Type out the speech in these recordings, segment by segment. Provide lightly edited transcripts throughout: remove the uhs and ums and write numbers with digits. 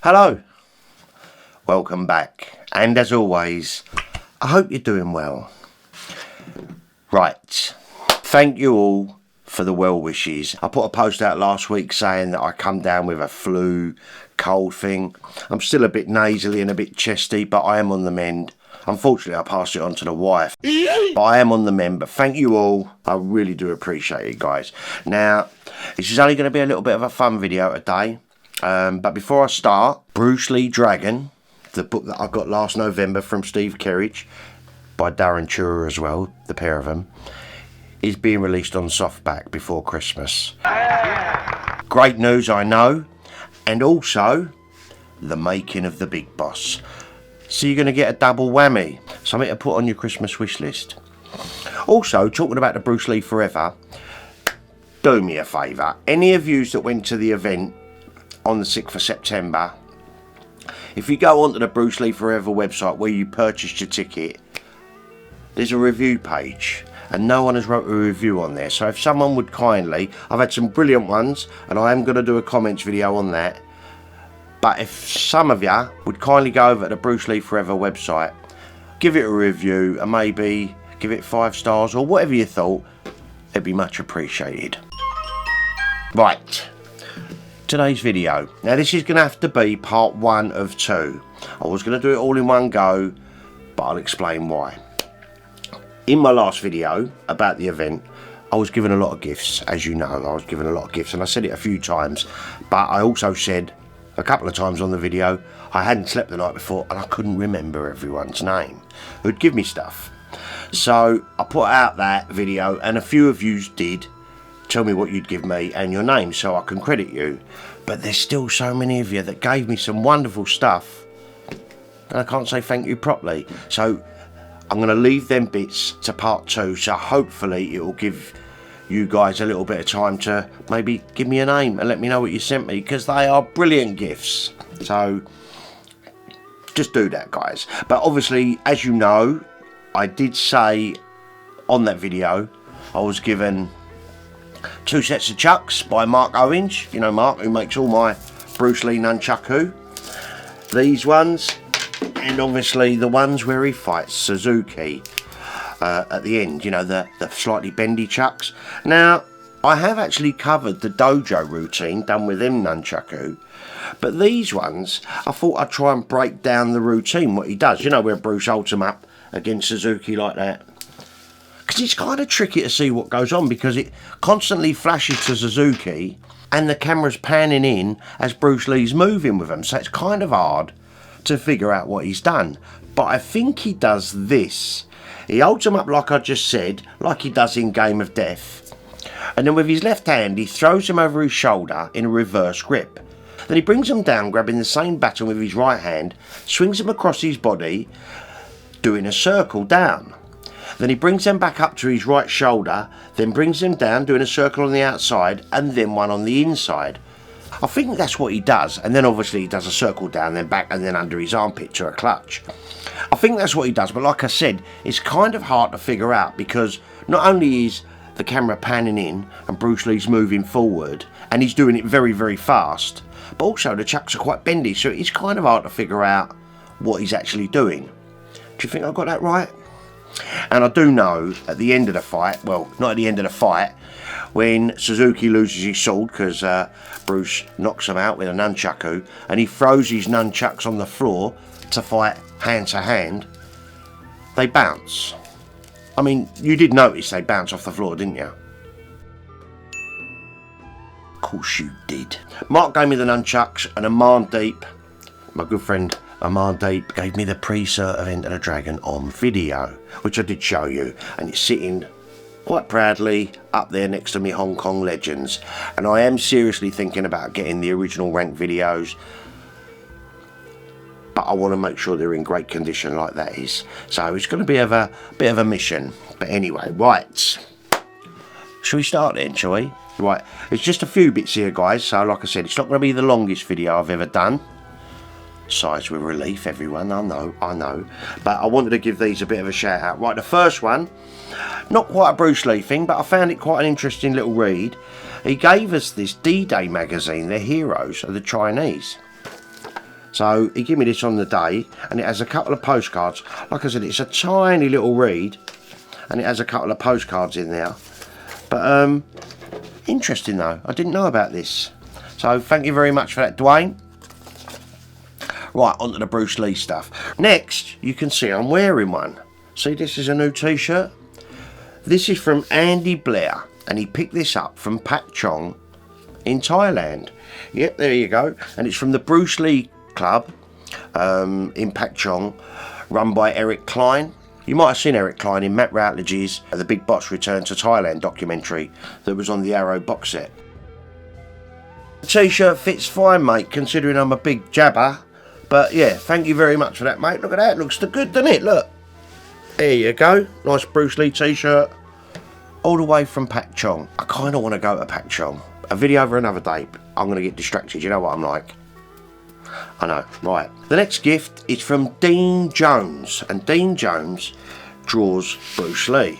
Hello, welcome back, and as always, I hope you're doing well. Right, thank you all for the well wishes. I put a post out last week saying that I come down with a flu, cold thing. I'm still a bit nasally and a bit chesty, but I am on the mend. Unfortunately, I passed it on to the wife, but I am on the mend. But thank you all. I really do appreciate it, guys. Now, this is only going to be a little bit of a fun video today. But before I start, Brucelee Dragon, the book that I got last November from Steve Kerridge, by Darren Chura as well, the pair of them, is being released on softback before Christmas. Great news, I know. And also, the making of the Big Boss. So you're going to get a double whammy. Something to put on your Christmas wish list. Also, talking about the Brucelee Forever, do me a favour. Any of you that went to the event on the 6th of September, if you go onto the Brucelee Forever website where you purchased your ticket, there's a review page and no one has wrote a review on there. So if someone would kindly, I've had some brilliant ones and I am going to do a comments video on that, but if some of you would kindly go over to the Brucelee Forever website, give it a review and maybe give it 5 stars or whatever you thought, it'd be much appreciated. Right, today's video. Now this is going to have to be part 1 of 2. I was going to do it all in one go, but I'll explain why. In my last video about the event, I was given a lot of gifts. As you know, I was given a lot of gifts, and I said it a few times, but I also said a couple of times on the video I hadn't slept the night before and I couldn't remember everyone's name who'd give me stuff. So I put out that video and a few of you did tell me what you'd give me and your name so I can credit you, but there's still so many of you that gave me some wonderful stuff and I can't say thank you properly. So I'm going to leave them bits to part 2, so hopefully it will give you guys a little bit of time to maybe give me a name and let me know what you sent me, because they are brilliant gifts. So just do that, guys. But obviously, as you know, I did say on that video I was given 2 sets of chucks by Mark Owens. You know Mark, who makes all my Brucelee nunchuck. These ones, and obviously the ones where he fights Suzuki at the end, you know, the slightly bendy chucks. Now, I have actually covered the dojo routine done with them nunchuck, but these ones, I thought I'd try and break down the routine, what he does. You know, where Bruce holds him up against Suzuki like that. Because it's kind of tricky to see what goes on, because it constantly flashes to Suzuki and the camera's panning in as Bruce Lee's moving with him, so it's kind of hard to figure out what he's done. But I think he does this. He holds him up like I just said, like he does in Game of Death, and then with his left hand he throws him over his shoulder in a reverse grip. Then he brings him down, grabbing the same baton with his right hand, swings him across his body, doing a circle down. Then he brings them back up to his right shoulder, then brings them down, doing a circle on the outside, and then one on the inside. I think that's what he does, and then obviously he does a circle down, then back, and then under his armpit to a clutch. I think that's what he does, but like I said, it's kind of hard to figure out, because not only is the camera panning in and Bruce Lee's moving forward, and he's doing it very, very fast, but also the chucks are quite bendy, so it's kind of hard to figure out what he's actually doing. Do you think I got that right? And I do know at the end of the fight, well, not at the end of the fight, when Suzuki loses his sword because Bruce knocks him out with a nunchuck, and he throws his nunchucks on the floor to fight hand to hand, they bounce. I mean, you did notice they bounce off the floor, didn't you? Of course you did. Mark gave me the nunchucks, and Amandeep, my good friend Amandeep, gave me the pre-cert of Enter the Dragon on video, which I did show you, and it's sitting quite proudly up there next to me Hong Kong Legends. And I am seriously thinking about getting the original rank videos, but I want to make sure they're in great condition like that is. So it's going to be a bit of a mission. But anyway, right. Shall we start then, shall we? Right, it's just a few bits here, guys. So like I said, it's not going to be the longest video I've ever done. Sighs with relief, everyone, I know. But I wanted to give these a bit of a shout out. Right, the first one, not quite a Bruce Lee thing, but I found it quite an interesting little read. He gave us this D-Day magazine, Their Heroes of the Chinese. So he gave me this on the day, and it has a couple of postcards. Like I said, it's a tiny little read, and it has a couple of postcards in there. But interesting though, I didn't know about this. So thank you very much for that, Dwayne. Right, onto the Brucelee stuff. Next, you can see I'm wearing one. See, this is a new t-shirt. This is from Andy Blair, and he picked this up from Pat Chong in Thailand. Yep, there you go. And it's from the Brucelee Club in Pat Chong, run by Eric Klein. You might have seen Eric Klein in Matt Routledge's The Big Boss Return to Thailand documentary that was on the Arrow box set. The t-shirt fits fine, mate, considering I'm a big jabber. But yeah, thank you very much for that, mate. Look at that, it looks good, doesn't it? Look. There you go. Nice Brucelee t-shirt. All the way from Pat Chong. I kind of want to go to Pat Chong. A video over another day. I'm going to get distracted. You know what I'm like. I know. Right. The next gift is from Dean Jones. And Dean Jones draws Brucelee.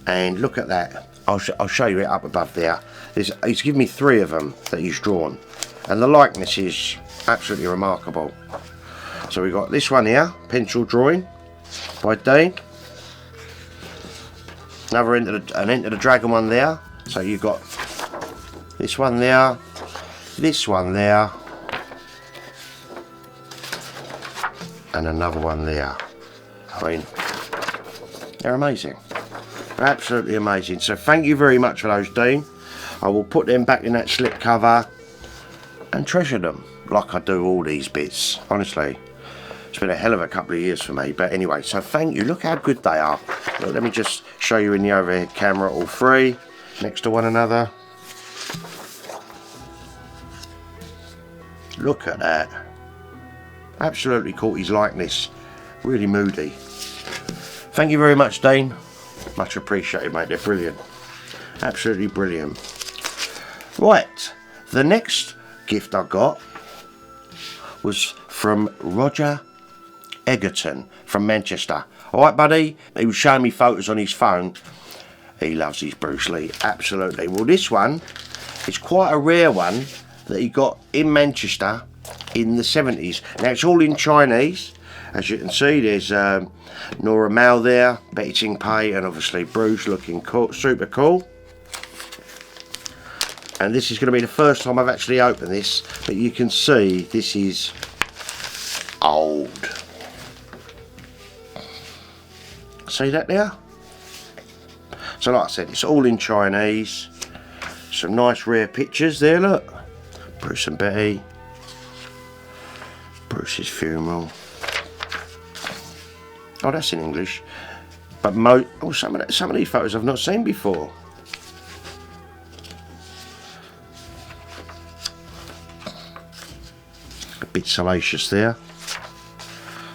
And look at that. I'll show you it up above there. He's given me 3 of them that he's drawn. And the likeness is absolutely remarkable. So we've got this one here. Pencil drawing by Dean. Another Enter the Dragon one there. So you've got this one there, this one there, and another one there. I mean, they're amazing. They're absolutely amazing. So thank you very much for those, Dean. I will put them back in that slip cover and treasure them like I do all these bits. Honestly, it's been a hell of a couple of years for me. But anyway, so thank you. Look how good they are. Look, let me just show you in the overhead camera, all 3 next to one another. Look at that. Absolutely caught his likeness. Really moody. Thank you very much, Dean. Much appreciated, mate. They're brilliant. Absolutely brilliant. Right. The next gift I got was from Roger Egerton from Manchester. Alright, buddy? He was showing me photos on his phone. He loves his Brucelee. Absolutely. Well, this one is quite a rare one that he got in Manchester in the 70s. Now, it's all in Chinese. As you can see, there's Nora Mao there, Betty Ting Pei, and obviously Bruce looking cool, super cool. And this is going to be the first time I've actually opened this, but you can see this is old. See that there? So like I said, it's all in Chinese. Some nice rare pictures there, look. Bruce and Betty. Bruce's funeral. Oh, that's in English. But some of these photos I've not seen before. A bit salacious there.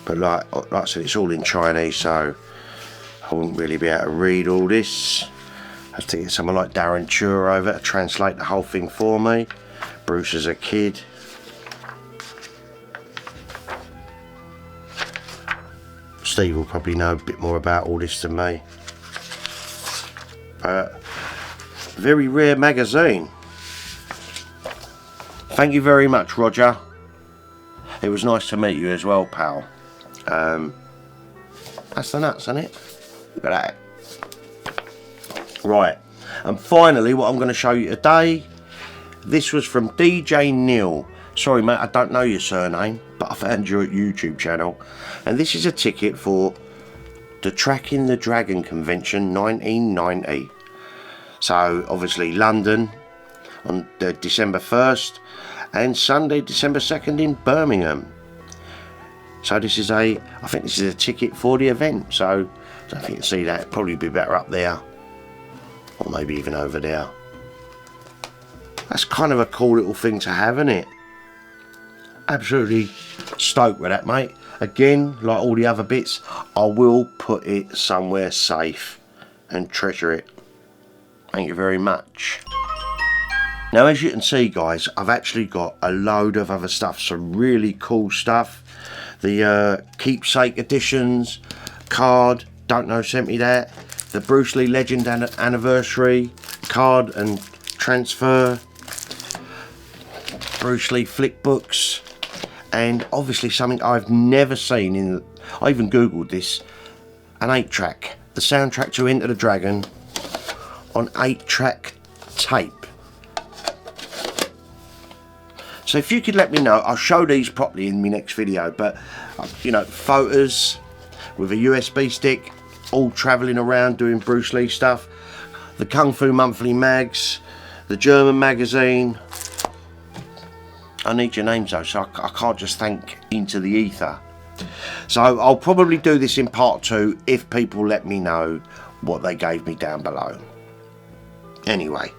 But like I said, it's all in Chinese, so I wouldn't really be able to read all this. I have to get someone like Darren Chur over to translate the whole thing for me. Bruce as a kid. Steve will probably know a bit more about all this than me. Very rare magazine. Thank you very much, Roger. It was nice to meet you as well, pal. That's the nuts, isn't it? Look at that. Right, and finally what I'm going to show you today, this was from DJ Neil. Sorry mate, I don't know your surname, but I found your YouTube channel, and this is a ticket for the Tracking the Dragon Convention 1990. So obviously London on December 1st and Sunday December 2nd in Birmingham. So this is I think this is a ticket for the event, so I don't think you can see that. It'd probably be better up there, or maybe even over there. That's kind of a cool little thing to have, isn't it? Absolutely stoked with that, mate. Again, like all the other bits, I will put it somewhere safe and treasure it. Thank you very much. Now, as you can see, guys, I've actually got a load of other stuff, some really cool stuff. The keepsake editions, card, don't know, sent me that. The Brucelee Legend Anniversary card and transfer. Brucelee flick books. and obviously something I've never seen in. I even googled this, an 8-track, the soundtrack to Enter the Dragon on 8-track tape. So if you could let me know, I'll show these properly in my next video, but you know, photos with a USB stick, all travelling around doing Brucelee stuff, the Kung Fu Monthly mags, the German magazine. I need your names though, so I can't just thank Into the Ether. So I'll probably do this in part 2 if people let me know what they gave me down below. Anyway,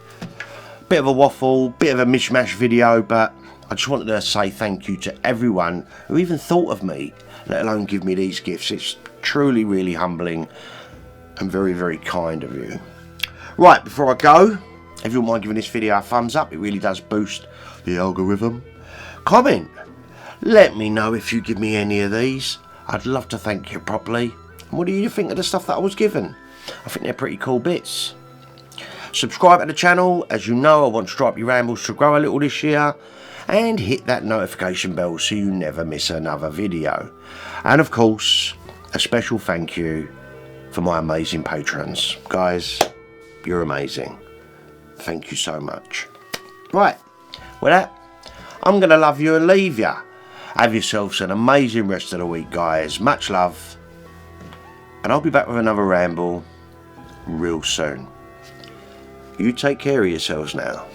bit of a waffle, bit of a mishmash video, but I just wanted to say thank you to everyone who even thought of me, let alone give me these gifts. It's truly, really humbling and very, very kind of you. Right, before I go, if you wouldn't mind giving this video a thumbs up, it really does boost the algorithm. Comment, let me know if you give me any of these. I'd love to thank you properly. And what do you think of the stuff that I was given? I think they're pretty cool bits. Subscribe to the channel. As you know, I want Stripey Rambles to grow a little this year. And hit that notification bell so you never miss another video. And of course, a special thank you for my amazing patrons. Guys, you're amazing. Thank you so much. Right, with that, I'm going to love you and leave you. Have yourselves an amazing rest of the week, guys. Much love. And I'll be back with another ramble real soon. You take care of yourselves now.